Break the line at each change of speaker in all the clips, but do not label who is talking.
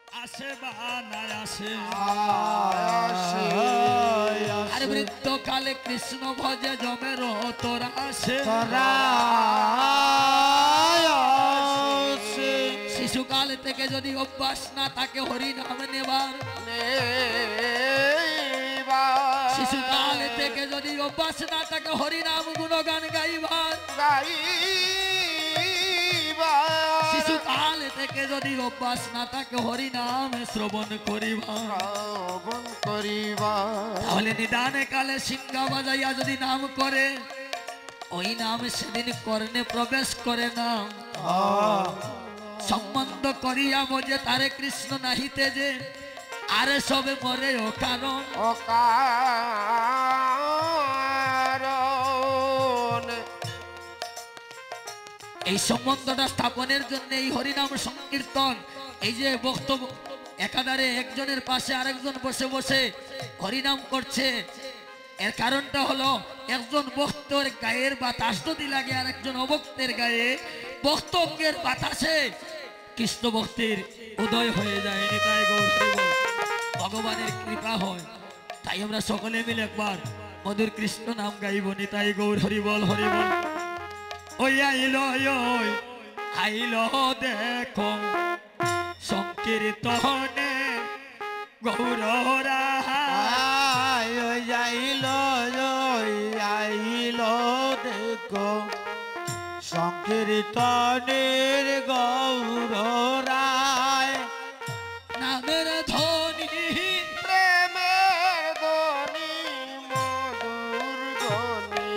আসে বানায় আসে আর বৃদ্ধকালে কৃষ্ণ ভজে জমের তোরা আসে শিশুকাল থেকে যদি অভ্যাস না থাকে হরি নাম নেবার শিশুকাল থেকে যদি অভ্যাস না থাকে হরি নাম গুণগান গাইবার শিশুকাল থেকে যদি অভ্যাস না থাকে হরি নাম শ্রবণ করিবার তাহলে নিদানে কালে সিংহা বাজাইয়া যদি নাম করে ওই নাম সেদিন কর্ণে প্রবেশ করে না সম্বন্ধ করিয়া বোঝে তারে কৃষ্ণ নাহিতে যে আরে সবে মরে ও কারণ এই সম্বন্ধটা স্থাপনের জন্য এই হরিনাম সংকীর্তন এই যে বক্তব্য একাধারে একজনের পাশে আরেকজন বসে বসে হরিনাম করছে এর কারণটা হলো একজন বক্তের গায়ের বাতাস যদি লাগে আর একজন অবক্তের গায়ে বক্তব্যের বাতাসে কৃষ্ণ ভক্তির উদয় হয়ে যায় নিতাই গৌর হরিবল ভগবানের কৃপা হয় তাই আমরা সকলে মিলে একবার মধুর কৃষ্ণ নাম গাইব নিতাই গৌর হরিবল হরিবল ওই আইলো আইলো দেখো সংকীর্তনে গৌররা
আইলো দেখো সংকীর্তনের গৌররায়
নামের ধ্বনি
প্রেমের ধ্বনি মধুর ধ্বনি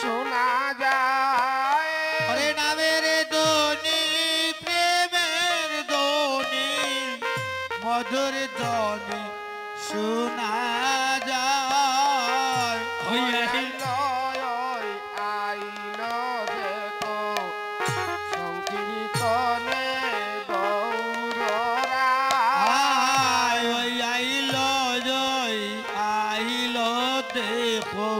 শোনা যায়
হরে নামের ধ্বনি প্রেমের ধ্বনি মধুর ধ্বনি শোনা যায়
আইলো দেখো সংকীর্তনে গৌররা
আইলো দেখো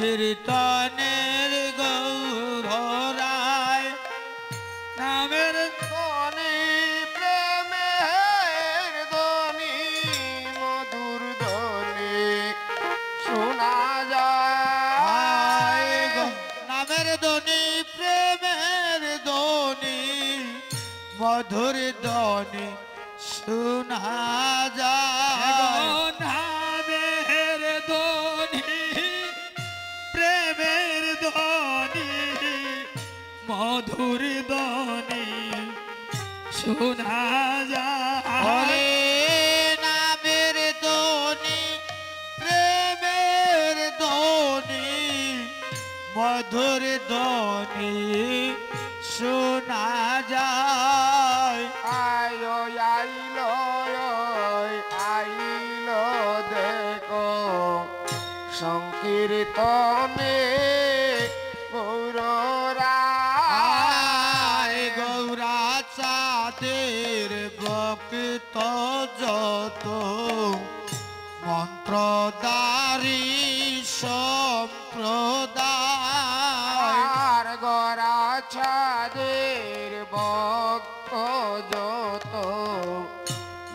সংকীর্তনের গৌররায়
নামের
ধ্বনি প্রেমের ধ্বনি মধুর ধ্বনি শোনা যায়
নামের ধ্বনি প্রেমের ধ্বনি মধুর ধ্বনি শোনা যায়
নামের ধ্বনি প্রেমের ধ্বনি মধুর ধ্বনি শোনা যায়
নামের ধ্বনি প্রেমের ধ্বনি মধুর ধ্বনি শোনা যায়
আইলো দেখো সংকীর্তনে গৌররা
গৌরা চাঁদের ভক্ত যত মন্ত্রদারি সম্প্রদায়
আর গড়া ছাদের ভক্ত যত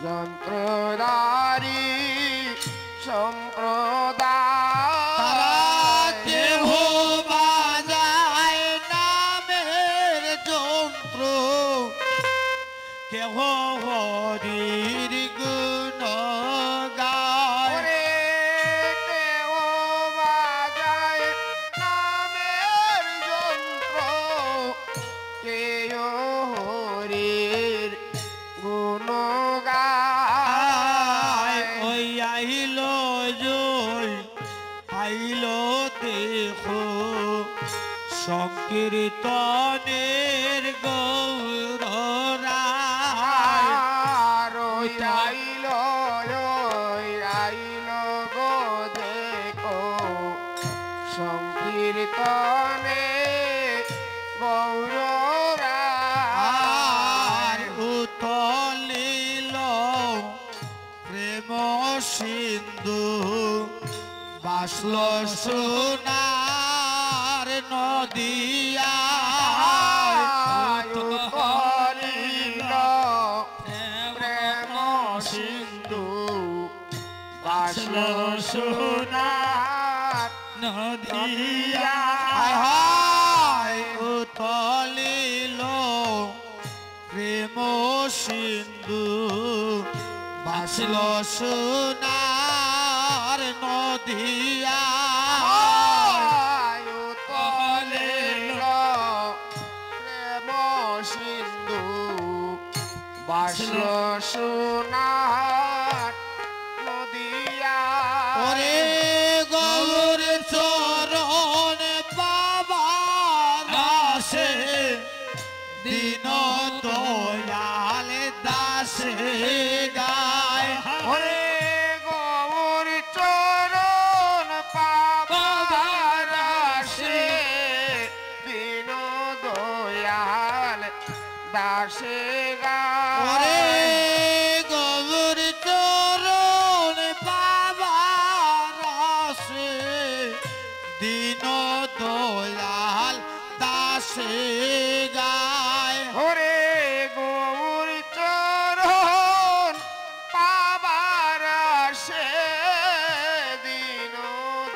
যন্ত্রদারি সম্প্রদায়
কেহ বাজায় নামের যন্ত্র কেহ হরির গুণ গায়
ওরে কেহ বাজায় নামের যন্ত্র কেহ হরির গুণ গায়
ওই আইলো দেখো সংকীর্তনের গৌররায়
আর আইলো গো দেখো সংকীর্তনে গৌররা
আর উতলিল প্রেম সিন্ধু বাসল সোনার নদিয়া
উতলিল সোনার
নদিয়া
হায় হায় উথলিল প্রেম সিন্ধু বাসল সোনার নদিয়া
আয়ু তলিল প্রেম সিন্ধু বাসল সোনার নদিয়া
ওরে গৌর চরণ বাবার আসে দিন দয়াল দাসে গায়
ওরে গৌর চরণ পাবার আসে দিন দয়াল দাসে
ওরে
গায়
গৌর চরণ বাবার আসে দিন দয়াল দাসে গায়
ওরে গৌর চরণ পাবার আসে দিন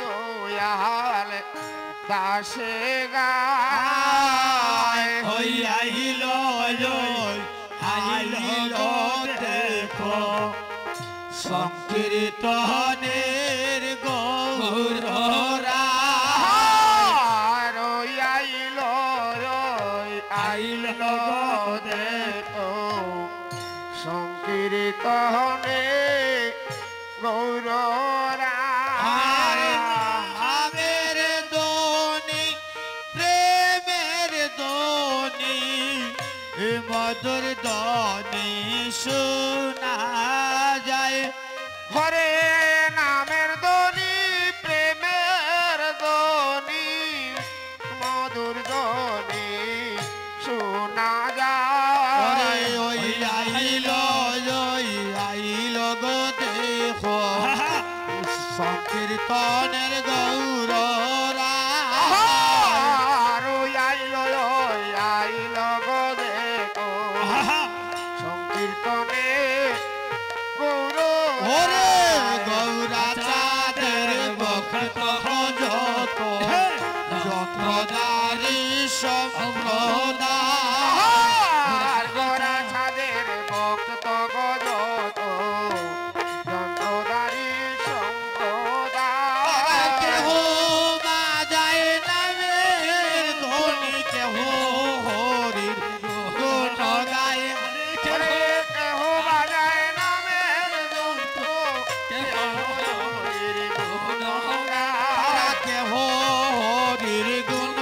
দয়াল দাসে গায়
ওই আইল আইল দেখো সংকীর্তনের গৌররা
রই আইল দেখো সংকীর্তনে গৌররা
আমের দোনি প্রেমের দোনি মধুর দোনি শোনা যায়
হরে নামের ধ্বনি প্রেমের ধ্বনি মধুর ধ্বনি শোনা
ওরে
যায়
ওই আইল গো দেখো সংকীর্তনের গৌররা
আরো আইল গো দেখো সংকীর্তনে গৌর
ওরে গৌরা চাঁদের ভক্ত যত যন্ত্রদারি সম্প্রদায়
গোরা ছাদের ভক্ত গজত যন্ত্রদারি সম্প্রদায়
কেহ বাজায় নামের ধ্বনি কেহ হরির গুণ গায়
ওরে কেহ বাজায় নামের যন্ত্র কেহ হরির গুণ গায়।
কেহ হরির গুণ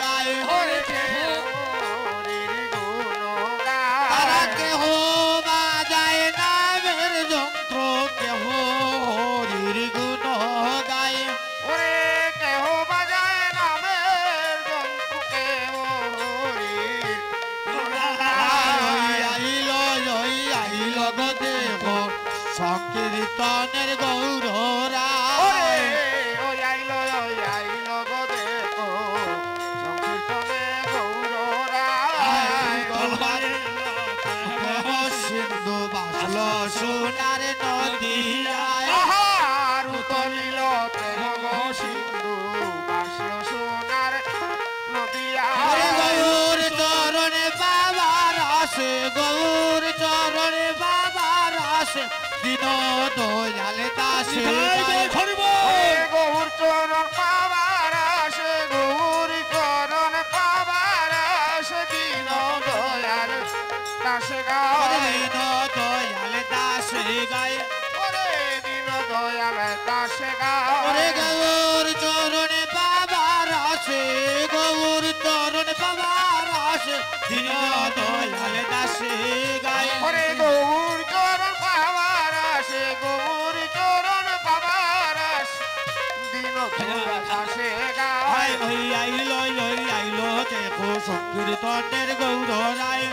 গায়
ওরে কেহ হরির গুণ
তারা
গায়।
কেহ বাজায় নামের যন্ত্র কেহ হরির গুণ গায়
ওরে কেহ বাজায় নামের যন্ত্র কেহ হরির গুণ গায়।
আইল গো দেব সংকীর্তনের গৌররা
ওরে ওই আইল গো দেখো সংকীর্তনে গৌররায়।
সিন্ধু বাসল সোনার নদিয়ায়
আহার উতলিল প্রেম সিন্ধু বাসল সোনার নদিয়ায়।
গৌর চরণে বাবার আসে গৌর চরণে বাবার আসে দিন দয়াল দাসে
ওরে গৌর চরণ পাবার আসে গৌর চরণ পাবার আসে দিন দয়াল দাসে গায়।
দিন দয়াল দাসে গায়ে
ওরে দিন দয়াল দাসে
ওরে
গায়।
গৌর চরণে বাবার আসে গৌর চরণে বাবার আসে দিন দয়াল দাসে গায়ে
ওরে গৌর চরণ পাবার আসে গৌর চরণ পাবার আসে দিন দয়াল দাসে গায়।
আইল দেখো সংকীর্তনের গৌরায়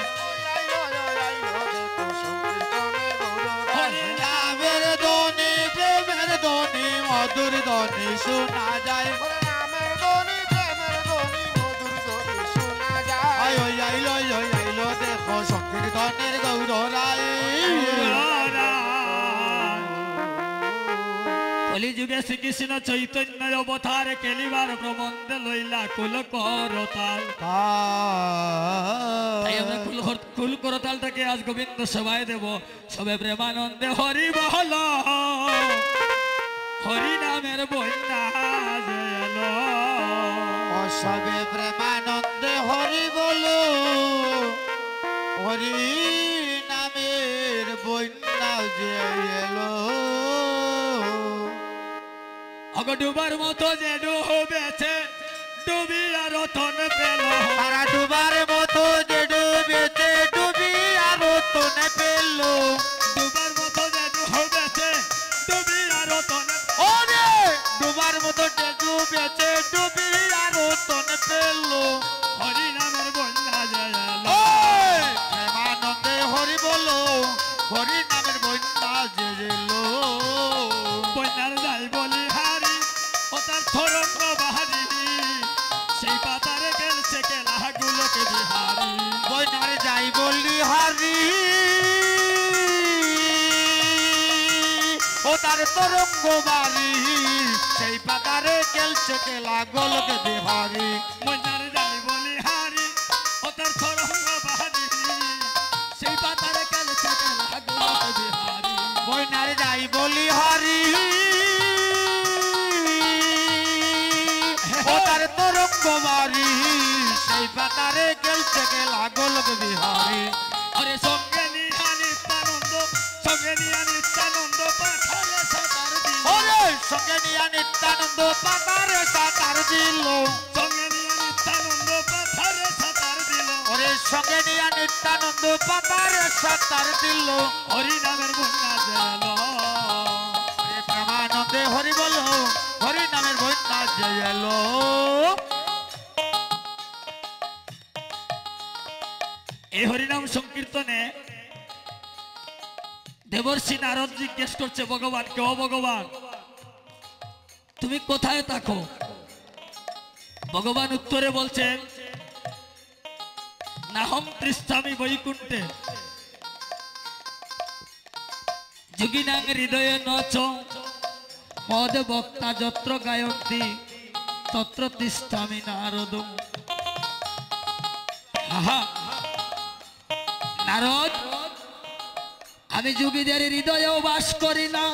নামের ধ্বনি প্রেমের ধ্বনি মধুর ধ্বনি শোনা যায়
নামের ধ্বনি প্রেমের ধ্বনি মধুর ধ্বনি শোনা যায়।
আইল দেখো সংকীর্তনের গৌরায়
কলি যুগে শ্রীকৃষ্ণ চৈতন্য অবতার কেলিবার প্রবন্ধে লইলা কুল করতাল। তাই আমরা কুল করতালটাকে আজ গোবিন্দ সবাই দেব। সবে প্রেমানন্দে হরি বহল, হরি নামের বন্যা জেলো।
সবে প্রেমানন্দে হরি বলো, হরি নামের বন্যা যে এলো।
ডুবার মতো যে ডুবেছে ডুবিয়া রতন পেল।
তারা ডুবার মতো যে ডুবেছে ডুবিয়া রতন পেল।
ডুবার মতো যে ডুবেছে ডুবিয়া রতন।
ওরে ডুবার মতো যে ডুবেছে ডুবিয়া রতন পেল।
হরি নামের বন্যা জেল।
প্রেমানন্দে হরি বলো, হরি নামের বন্যা যে এলো।
বন্যার যাই বলি হারি ও তার থরঙ্গ বাহারি, সেই পাতারে গেলছে কেলা গুলোকে বিহারি।
বন্যার যাই বলি হারি ও তার তরঙ্গ বাড়ি, সেই পাতারে খেলছে কেলা গোলক বিহারি।
বন্যার যাই বলি হারি ও তার থরঙ্গ বাহারি, সেই পাতারে গেলছে কেলা গুলোকে বিহারি।
বন্যার যাই বলি হারি ও তার তরঙ্গ বাড়ি, সেই পাতারে খেলছে কেলা গোলক বিহারি।
আরে সঙ্গে নিয়া নিত্যানন্দ, সঙ্গে নিয়া নিত্যানন্দ পাথারে সাঁতার দিল।
ওরে সঙ্গে নিয়া নিত্যানন্দ পাতারে সাঁতার দিল।
সঙ্গে নিয়া নিত্যানন্দ পাথারে সাঁতার দিল।
ওরে সঙ্গে নিয়া নিত্যানন্দ পাতারে সাঁতার দিল।
হরি নামের বন্যা জেল।
প্রেমানন্দে হরি বলো, হরি নামের বন্যা যে এলো।
এই হরিনাম সংকীর্তনে দেবর্ষি নারদ জিজ্ঞেস করছে ভগবানকে, ও ভগবান তুমি কোথায় থাকো? ভগবান উত্তরে বলছেন, নাহম তৃষ্ঠামি বৈকুণ্ঠে যোগিনাং হৃদয়ে নচ মদ বক্তা যত্র গায়ন্তি তত্র তিষ্ঠামি নারদ। নারদ, আমি যোগীদের হৃদয়েও বাস করি না,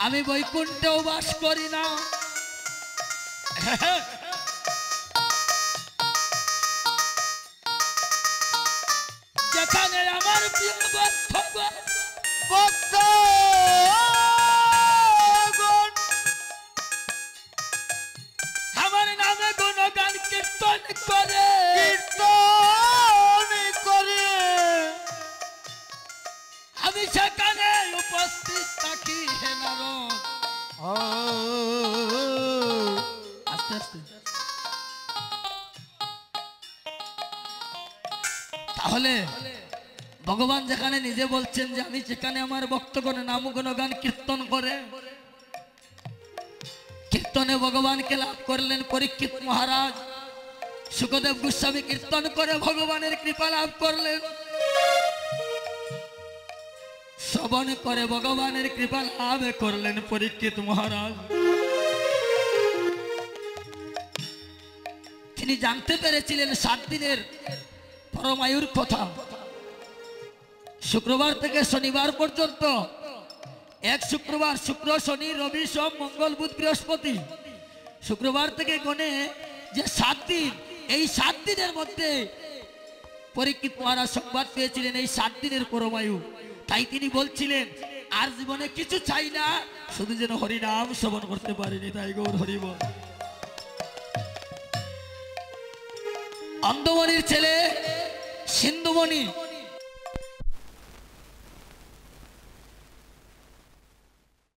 আমি বৈকুণ্ঠেও বাস করি না। যেখানে আমার প্রিয়
ভক্ত
আমার নামে গুণগান কীর্তন করে,
কীর্তন করে
আমি সেখানে উপস্থিত থাকি। হে নারদ, আস্তে আস্তে। তাহলে ভগবান যেখানে নিজে বলছেন যে আমি যেখানে আমার ভক্তগণ নাম গুণগান কীর্তন করে, কীর্তনে ভগবানকে লাভ করলেন পরীক্ষিত মহারাজ। সুখদেব গোস্বামী কীর্তন করে ভগবানের কৃপা লাভ করলেন, শ্রবণ করে ভগবানের কৃপা লাভ করলেন পরীক্ষিত মহারাজ। তিনি জানতে পেরেছিলেন 7 দিনের পরমায়ুর কথা। শুক্রবার থেকে শনিবার পর্যন্ত, এক শুক্রবার, শুক্র শনি রবি সোম মঙ্গল বুধ বৃহস্পতি, শুক্রবার থেকে গণে যে 7 দিন, এই 7 দিনের মধ্যে পরীক্ষিত মহারাজ সংবাদ পেয়েছিলেন এই 7 দিনের পরমায়ু। তাই তিনি বলছিলেন আর জীবনে কিছু চাই না, শুধু যেন হরিনাম শ্রবণ করতে পারিনি। তাই গৌর হরি বল। অন্ধমণির ছেলে সিন্ধুমণি